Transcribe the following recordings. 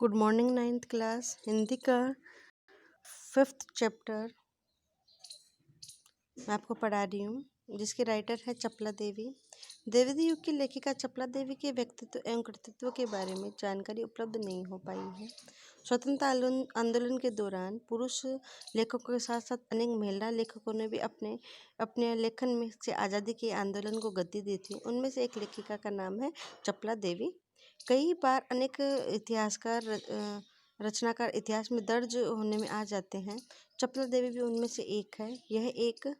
Good morning ninth class Hindi का fifth chapter मैं आपको पढ़ा रही हूँ, जिसके राइटर है चपला देवी। द्विवेदी युग की लेखिका चपला देवी के व्यक्तित्व एवं कृतित्व के बारे में जानकारी उपलब्ध नहीं हो पाई है। स्वतंत्रता आंदोलन के दौरान पुरुष लेखकों के साथ साथ अनेक महिला लेखकों ने भी अपने अपने लेखन में से आज़ादी के आंदोलन को गति दी थी। उनमें से एक लेखिका का नाम है चपला देवी। कई बार अनेक रचनाकार इतिहास में दर्ज होने में आ जाते हैं। चपला देवी भी उनमें से एक है। यह एक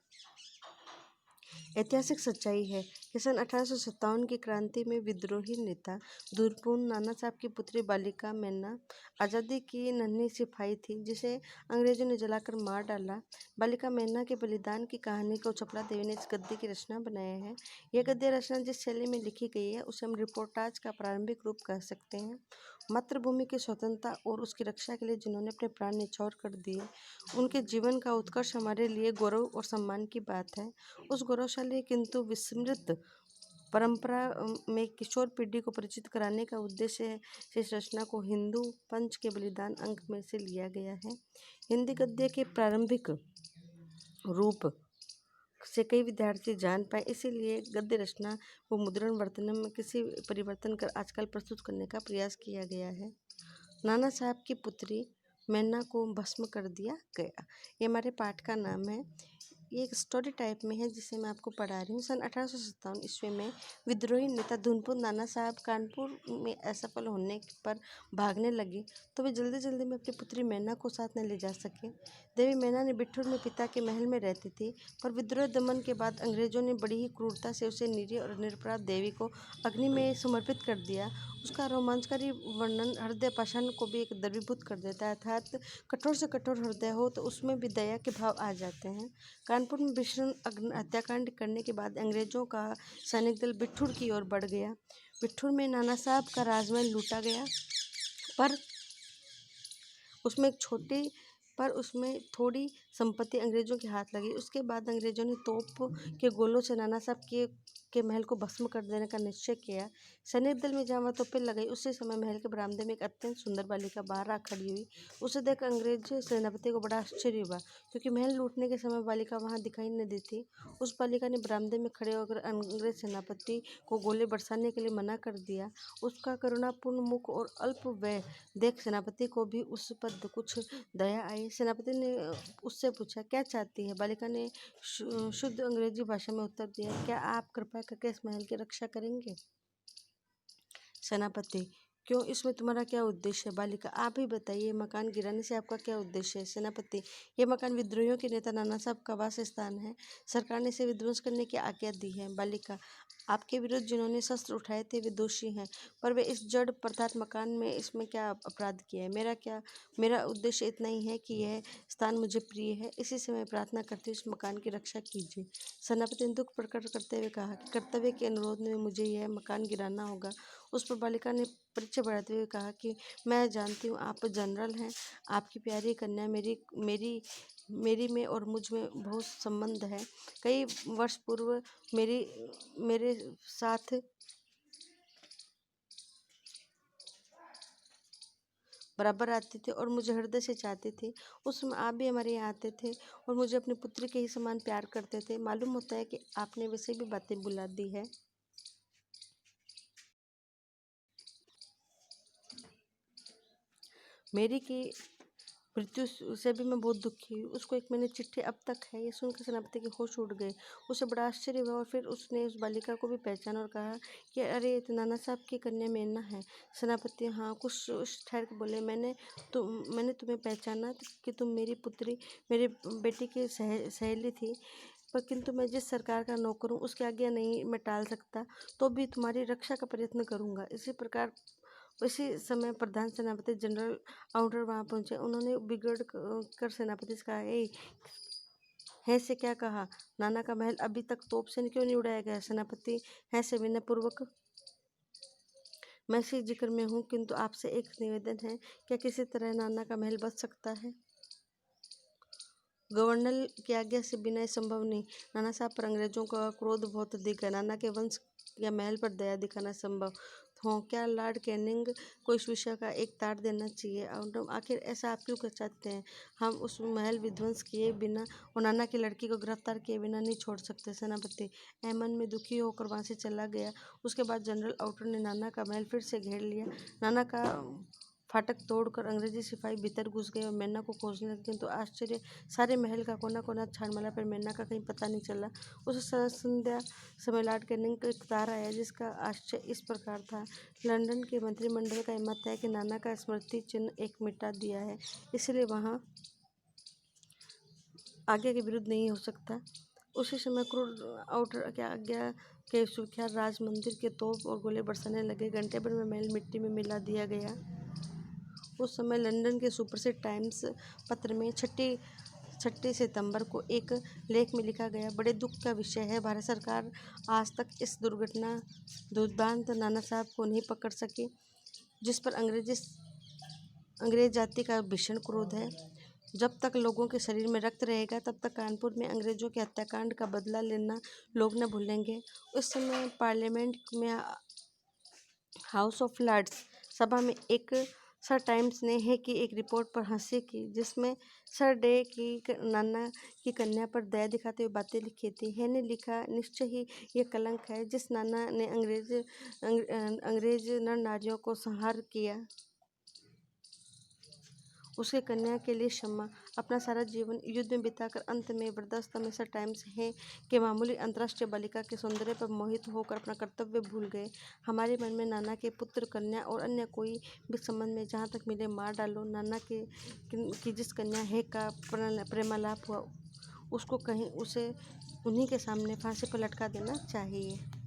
ऐतिहासिक सच्चाई है कि सन 1857 की क्रांति में विद्रोही नेता धूरपून नाना साहब की पुत्री बालिका मेन्ना आज़ादी की नन्ही सिपाही थी, जिसे अंग्रेजों ने जलाकर मार डाला। बालिका मेन्ना के बलिदान की कहानी को चपला देवी ने इस गद्य की रचना बनाया है। यह गद्य रचना जिस शैली में लिखी गई है उसे हम रिपोर्टाज का प्रारंभिक रूप कह सकते हैं। मातृभूमि की स्वतंत्रता और उसकी रक्षा के लिए जिन्होंने अपने प्राण न्यौछावर कर दिए, उनके जीवन का उत्कर्ष हमारे लिए गौरव और सम्मान की बात है। उस गौरवशाली किंतु विस्मृत परंपरा में किशोर पीढ़ी को परिचित कराने का उद्देश्य से इस रचना को हिंदू पंच के बलिदान अंक में से लिया गया है। हिंदी गद्य के प्रारंभिक रूप से कई विद्यार्थी जान पाए, इसीलिए गद्य रचना को मुद्रण वर्तन में किसी परिवर्तन कर आजकल प्रस्तुत करने का प्रयास किया गया है। नाना साहब की पुत्री मेन्ना को भस्म कर दिया गया, ये हमारे पाठ का नाम है। ये एक स्टोरी टाइप में है जिसे मैं आपको पढ़ा रही हूँ। सन 1857 ईस्वी में विद्रोही नेता धूनपुर नाना साहब कानपुर में असफल होने पर भागने लगे, तो वे जल्दी जल्दी में अपनी पुत्री मैना को साथ न ले जा सके। देवी मैना ने बिठूर में पिता के महल में रहती थी, पर विद्रोह दमन के बाद अंग्रेजों ने बड़ी ही क्रूरता से उसे निरीह और निरपराध देवी को अग्नि में समर्पित कर दिया। उसका रोमांचकारी वर्णन हृदय पाषाण को भी एक द्रवीभूत कर देता है, अर्थात कठोर से कठोर हृदय हो तो उसमें भी दया के भाव आ जाते हैं। कानपुर में भीषण हत्याकांड करने के बाद अंग्रेजों का सैनिक दल बिठूर की ओर बढ़ गया। बिठूर में नाना साहब का राजमहल लूटा गया, पर उसमें थोड़ी संपत्ति अंग्रेजों के हाथ लगी। उसके बाद अंग्रेजों ने तोप के गोलों से नाना साहब के महल को भस्म कर देने का निश्चय किया। सैनिक दल में जहाँ तोपें लगाई, उसी समय महल के बरामदे में एक अत्यंत सुंदर बालिका बाहर आ खड़ी हुई। उसे देख अंग्रेज सेनापति को बड़ा आश्चर्य हुआ, क्योंकि महल लूटने के समय बालिका वहाँ दिखाई न दी थी। उस बालिका ने बरामदे में खड़े होकर अंग्रेज सेनापति को गोले बरसाने के लिए मना कर दिया। उसका करुणापूर्ण मुख और अल्प व्यय देख सेनापति को भी उस पर कुछ दया आई। सेनापति ने उससे पूछा, क्या चाहती है? बालिका ने शुद्ध अंग्रेजी भाषा में उत्तर दिया, क्या आप कृपया करके इस महल की रक्षा करेंगे? सेनापति, क्यों, इसमें तुम्हारा क्या उद्देश्य है? बालिका, आप ही बताइए, मकान गिराने से आपका क्या उद्देश्य है? सेनापति, यह मकान विद्रोहियों के नेता नाना साहब का वास स्थान है, सरकार ने इसे विध्वंस करने की आज्ञा दी है। बालिका, आपके विरुद्ध जिन्होंने शस्त्र उठाए थे वे दोषी हैं, पर वे इस जड़ अर्थात मकान में इसमें क्या अपराध किया है? मेरा उद्देश्य इतना ही है कि यह स्थान मुझे प्रिय है, इसी से मैं प्रार्थना करती हूँ इस मकान की रक्षा कीजिए। सेनापति ने दुख प्रकट करते हुए कहा कि कर्तव्य के अनुरोध में मुझे यह मकान गिराना होगा। उस पर बालिका ने परिचय बढ़ाते हुए कहा कि मैं जानती हूँ आप जनरल हैं, आपकी प्यारी कन्या मेरी में और मुझ में बहुत संबंध है। कई वर्ष पूर्व मेरे साथ बराबर आती थी और मुझे हृदय से चाहती थी। उस समय आप भी हमारे यहाँ आते थे और मुझे अपनी पुत्री के ही समान प्यार करते थे। मालूम होता है कि आपने वैसे भी बातें बुला दी है। मेरी की मृत्यु से भी मैं बहुत दुखी हुई। उसको एक महीने चिट्ठी अब तक है। ये सुनकर सेनापति के होश उड़ गए। उसे बड़ा आश्चर्य हुआ और फिर उसने उस बालिका को भी पहचाना और कहा कि अरे, ये तो नाना साहब की कन्या मेन्ना है। सेनापति, हाँ, कुछ ठहर के बोले, मैंने तुम्हें पहचाना कि तुम मेरी पुत्री, मेरे बेटी की सहेली थी, पर किंतु मैं जिस सरकार का नौकर हूँ उसकी आज्ञा नहीं मैं टाल सकता, तो भी तुम्हारी रक्षा का प्रयत्न करूँगा। इसी प्रकार उसी समय प्रधान सेनापति जनरल आउटर वहाँ पहुँचे। उन्होंने बिगड़ कर सेनापति से कहा, है से क्या कहा? नाना का महल अभी तक तोप से क्यों नहीं उड़ाया गया? सेनापति, है से विनयपूर्वक, मैं इसी जिक्र में हूँ, किंतु आपसे एक निवेदन है, क्या किसी तरह नाना का महल बच सकता है? गवर्नर की आज्ञा से बिना संभव नहीं। नाना साहब पर अंग्रेजों का क्रोध बहुत अधिक है। नाना के वंश या महल पर दया दिखाना संभव हों? क्या लॉर्ड कैनिंग को इस विषय का एक तार देना चाहिए? आखिर ऐसा आप क्यों कर चाहते हैं? हम उस महल विध्वंस किए बिना और नाना की लड़की को गिरफ्तार किए बिना नहीं छोड़ सकते। सेनापति एमन में दुखी होकर वहाँ से चला गया। उसके बाद जनरल आउटर ने नाना का महल फिर से घेर लिया। नाना का फाटक तोड़कर अंग्रेजी सिपाही भीतर घुस गए और मैना को खोजने लगे, किंतु आश्चर्य, सारे महल का कोना कोना छान मारा पर मैना का कहीं पता नहीं चला। उस संध्या समय लॉर्ड कैनिंग का एक तार आया जिसका आशय इस प्रकार था: लंदन के मंत्रिमंडल का मत है कि नाना का स्मृति चिन्ह एक मिटा दिया है, इसलिए वहाँ आज्ञा के विरुद्ध नहीं हो सकता। उसी समय क्रूर आउटर की आज्ञा के सुख्यात राज मंदिर के तोप और गोले बरसाने लगे। घंटे भर में महल मिट्टी में मिला दिया गया। उस समय लंदन के सुप्रसिद्ध टाइम्स पत्र में 6 सितंबर को एक लेख में लिखा गया: बड़े दुख का विषय है, भारत सरकार आज तक इस दुर्दांत नाना साहब को नहीं पकड़ सकी, जिस पर अंग्रेज जाति का भीषण क्रोध है। जब तक लोगों के शरीर में रक्त रहेगा तब तक कानपुर में अंग्रेजों के हत्याकांड का बदला लेना लोग न भूलेंगे। उस समय पार्लियामेंट में हाउस ऑफ लॉर्ड्स सभा में एक सर टाइम्स ने है की एक रिपोर्ट पर हंसी की, जिसमें सर डे की नाना की कन्या पर दया दिखाते हुए बातें लिखी थी। है ने लिखा: निश्चय ही यह कलंक है जिस नाना ने अंग्रेज नर नारियों को संहार किया, उसके कन्या के लिए क्षमा। अपना सारा जीवन युद्ध में बिताकर अंत में वृद्धावस्था में सर टाइम्स है कि मामूली अंतर्राष्ट्रीय बालिका के सौंदर्य पर मोहित होकर अपना कर्तव्य भूल गए। हमारे मन में नाना के पुत्र, कन्या और अन्य कोई भी संबंध में जहाँ तक मिले मार डालो। नाना की जिस कन्या है का प्रेमालाप हुआ, उसको कहीं उसे उन्हीं के सामने फांसी पर लटका देना चाहिए।